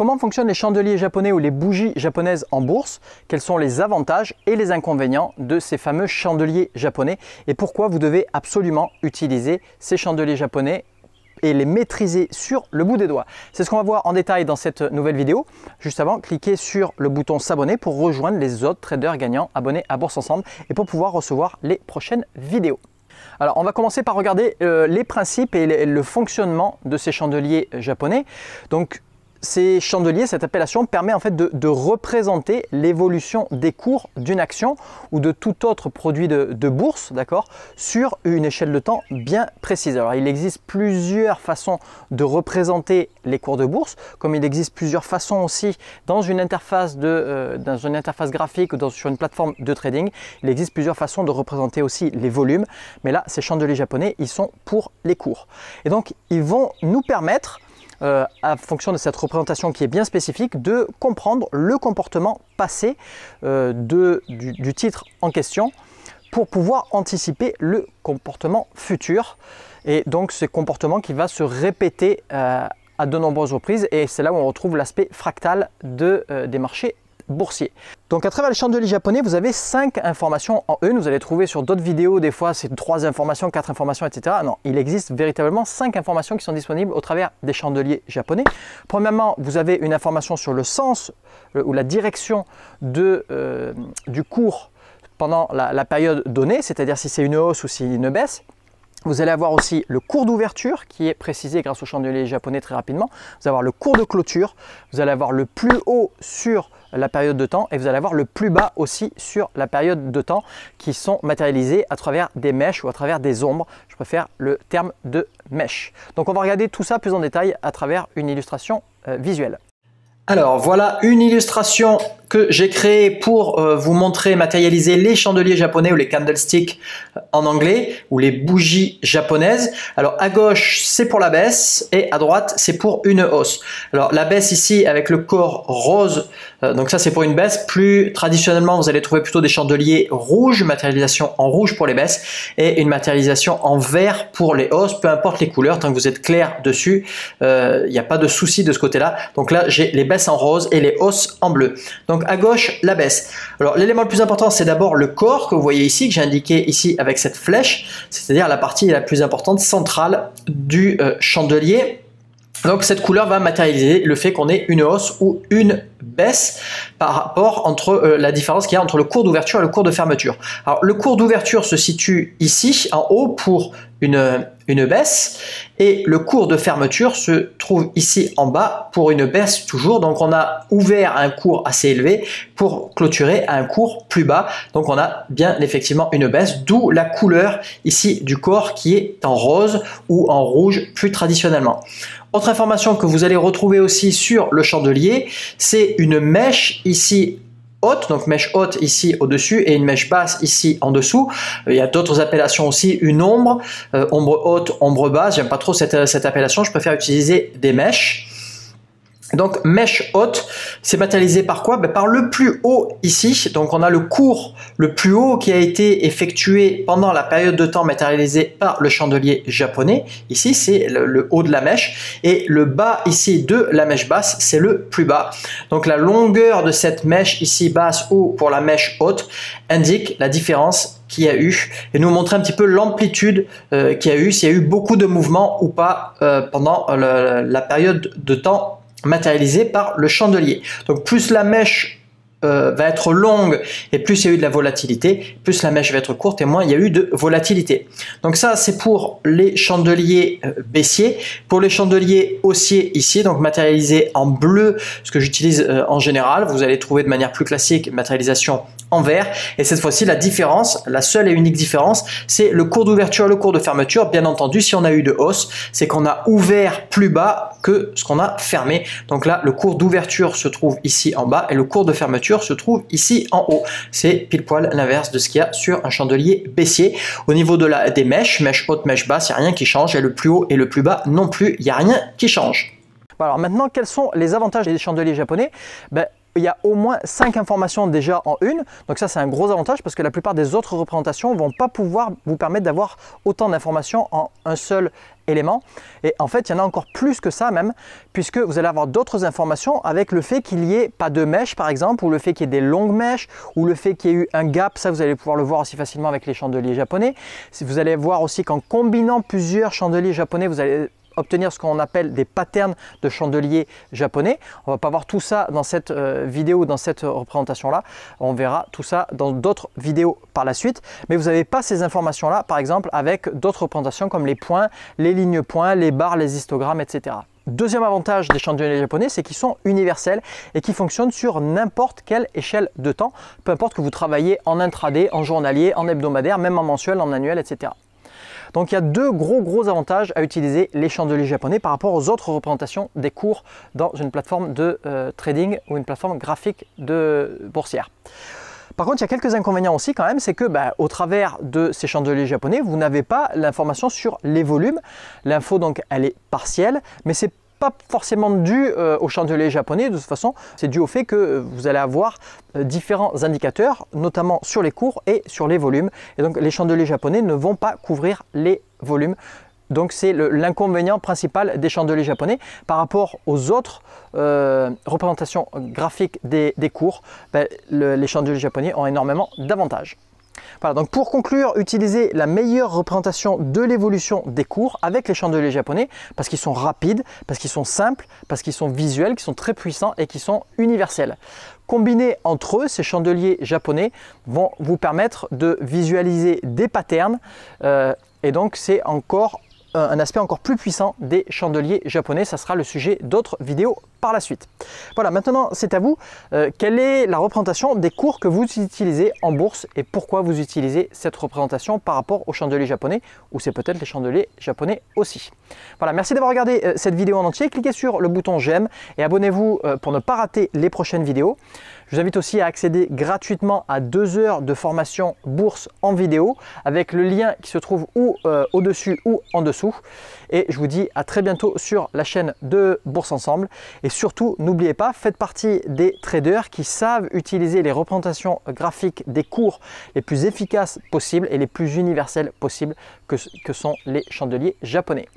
comment fonctionnent les chandeliers japonais ou les bougies japonaises en bourse? Quels sont les avantages et les inconvénients de ces fameux chandeliers japonais? Et pourquoi vous devez absolument utiliser ces chandeliers japonais et les maîtriser sur le bout des doigts? C'est ce qu'on va voir en détail dans cette nouvelle vidéo. Juste avant, cliquez sur le bouton s'abonner pour rejoindre les autres traders gagnants abonnés à Bourse Ensemble et pour pouvoir recevoir les prochaines vidéos. Alors, on va commencer par regarder les principes et le fonctionnement de ces chandeliers japonais. Donc, ces chandeliers, cette appellation permet en fait de représenter l'évolution des cours d'une action ou de tout autre produit de bourse, d'accord, sur une échelle de temps bien précise. Alors, il existe plusieurs façons de représenter les cours de bourse, comme il existe plusieurs façons aussi dans une interface graphique ou sur une plateforme de trading. Il existe plusieurs façons de représenter aussi les volumes, mais là, ces chandeliers japonais, ils sont pour les cours. Et donc, ils vont nous permettre à fonction de cette représentation qui est bien spécifique, de comprendre le comportement passé du titre en question pour pouvoir anticiper le comportement futur. Et donc ce comportement qui va se répéter à de nombreuses reprises, et c'est là où on retrouve l'aspect fractal des marchés boursiers. Donc à travers les chandeliers japonais, vous avez 5 informations en une. Vous allez trouver sur d'autres vidéos, des fois c'est 3 informations, 4 informations, etc. Non, il existe véritablement 5 informations qui sont disponibles au travers des chandeliers japonais. Premièrement, vous avez une information sur le sens ou la direction du cours pendant la période donnée, c'est-à-dire si c'est une hausse ou si une baisse. Vous allez avoir aussi le cours d'ouverture qui est précisé grâce au chandelier japonais très rapidement. Vous allez avoir le cours de clôture, vous allez avoir le plus haut sur la période de temps et vous allez avoir le plus bas aussi sur la période de temps qui sont matérialisés à travers des mèches ou à travers des ombres. Je préfère le terme de mèche. Donc on va regarder tout ça plus en détail à travers une illustration visuelle. Alors voilà une illustration que j'ai créée pour vous montrer, matérialiser les chandeliers japonais ou les candlesticks en anglais ou les bougies japonaises. Alors à gauche c'est pour la baisse et à droite c'est pour une hausse. Alors la baisse ici avec le corps rose, donc ça c'est pour une baisse. Plus traditionnellement vous allez trouver plutôt des chandeliers rouges, matérialisation en rouge pour les baisses et une matérialisation en vert pour les hausses, peu importe les couleurs, tant que vous êtes clair dessus, il n'y a pas de souci de ce côté-là. Donc là j'ai les baisses en rose et les hausses en bleu. Donc à gauche, la baisse. Alors l'élément le plus important, c'est d'abord le corps que vous voyez ici, que j'ai indiqué ici avec cette flèche, c'est-à-dire la partie la plus importante, centrale du chandelier. Donc cette couleur va matérialiser le fait qu'on ait une hausse ou une baisse par rapport entre la différence qu'il y a entre le cours d'ouverture et le cours de fermeture. Alors le cours d'ouverture se situe ici en haut pour une baisse et le cours de fermeture se trouve ici en bas pour une baisse toujours. Donc on a ouvert à un cours assez élevé pour clôturer à un cours plus bas. Donc on a bien effectivement une baisse, d'où la couleur ici du corps qui est en rose ou en rouge plus traditionnellement. Autre information que vous allez retrouver aussi sur le chandelier, c'est une mèche ici haute, donc mèche haute ici au-dessus et une mèche basse ici en dessous. Il y a d'autres appellations aussi, une ombre, ombre haute, ombre basse. J'aime pas trop cette appellation, je préfère utiliser des mèches. Donc mèche haute, c'est matérialisé par quoi? Par le plus haut ici. Donc on a le cours le plus haut qui a été effectué pendant la période de temps matérialisée par le chandelier japonais. Ici c'est le haut de la mèche et le bas ici de la mèche basse c'est le plus bas. Donc la longueur de cette mèche ici basse ou pour la mèche haute indique la différence qu'il y a eu et nous montrer un petit peu l'amplitude qu'il y a eu, s'il y a eu beaucoup de mouvements ou pas pendant la période de temps matérialisé par le chandelier. Donc plus la mèche va être longue et plus il y a eu de la volatilité, plus la mèche va être courte et moins il y a eu de volatilité. Donc ça c'est pour les chandeliers baissiers. Pour les chandeliers haussiers ici, donc matérialisés en bleu, ce que j'utilise en général, vous allez trouver de manière plus classique matérialisation en vert. Et cette fois-ci la différence, la seule et unique différence, c'est le cours d'ouverture, le cours de fermeture. Bien entendu, si on a eu de hausse, c'est qu'on a ouvert plus bas que ce qu'on a fermé. Donc là, le cours d'ouverture se trouve ici en bas et le cours de fermeture se trouve ici en haut. C'est pile poil l'inverse de ce qu'il y a sur un chandelier baissier. Au niveau des mèches, mèche haute, mèche basse, il n'y a rien qui change. Et le plus haut et le plus bas non plus, il n'y a rien qui change. Alors maintenant, quels sont les avantages des chandeliers japonais? Il y a au moins 5 informations déjà en une, donc ça c'est un gros avantage parce que la plupart des autres représentations ne vont pas pouvoir vous permettre d'avoir autant d'informations en un seul éléments. Et en fait, il y en a encore plus que ça même, puisque vous allez avoir d'autres informations avec le fait qu'il n'y ait pas de mèche par exemple, ou le fait qu'il y ait des longues mèches, ou le fait qu'il y ait eu un gap. Ça, vous allez pouvoir le voir aussi facilement avec les chandeliers japonais. Vous allez voir aussi qu'en combinant plusieurs chandeliers japonais, vous allez obtenir ce qu'on appelle des patterns de chandeliers japonais. On ne va pas voir tout ça dans cette vidéo, dans cette représentation-là. On verra tout ça dans d'autres vidéos par la suite. Mais vous n'avez pas ces informations-là, par exemple, avec d'autres représentations comme les points, les lignes points, les barres, les histogrammes, etc. Deuxième avantage des chandeliers japonais, c'est qu'ils sont universels et qu'ils fonctionnent sur n'importe quelle échelle de temps, peu importe que vous travaillez en intraday, en journalier, en hebdomadaire, même en mensuel, en annuel, etc. Donc il y a deux gros avantages à utiliser les chandeliers japonais par rapport aux autres représentations des cours dans une plateforme de trading ou une plateforme graphique boursière. Par contre, il y a quelques inconvénients aussi quand même, c'est que au travers de ces chandeliers japonais, vous n'avez pas l'information sur les volumes. L'info donc elle est partielle, mais c'est pas forcément dû au chandelier japonais. De toute façon, c'est dû au fait que vous allez avoir différents indicateurs, notamment sur les cours et sur les volumes. Et donc les chandeliers japonais ne vont pas couvrir les volumes. Donc c'est l'inconvénient principal des chandeliers japonais par rapport aux autres représentations graphiques des cours. Les chandeliers japonais ont énormément d'avantages. Voilà, donc pour conclure, utilisez la meilleure représentation de l'évolution des cours avec les chandeliers japonais parce qu'ils sont rapides, parce qu'ils sont simples, parce qu'ils sont visuels, qu'ils sont très puissants et qui sont universels. Combinés entre eux, ces chandeliers japonais vont vous permettre de visualiser des patterns et donc c'est encore un aspect encore plus puissant des chandeliers japonais. Ça sera le sujet d'autres vidéos par la suite. Voilà, maintenant c'est à vous. Quelle est la représentation des cours que vous utilisez en bourse et pourquoi vous utilisez cette représentation par rapport aux chandeliers japonais ou c'est peut-être les chandeliers japonais aussi. Voilà, merci d'avoir regardé cette vidéo en entier. Cliquez sur le bouton j'aime et abonnez-vous pour ne pas rater les prochaines vidéos. Je vous invite aussi à accéder gratuitement à 2 heures de formation bourse en vidéo avec le lien qui se trouve ou au-dessus ou en dessous. Et je vous dis à très bientôt sur la chaîne de Bourse Ensemble. Et surtout, n'oubliez pas, faites partie des traders qui savent utiliser les représentations graphiques des cours les plus efficaces possibles et les plus universelles possibles que sont les chandeliers japonais.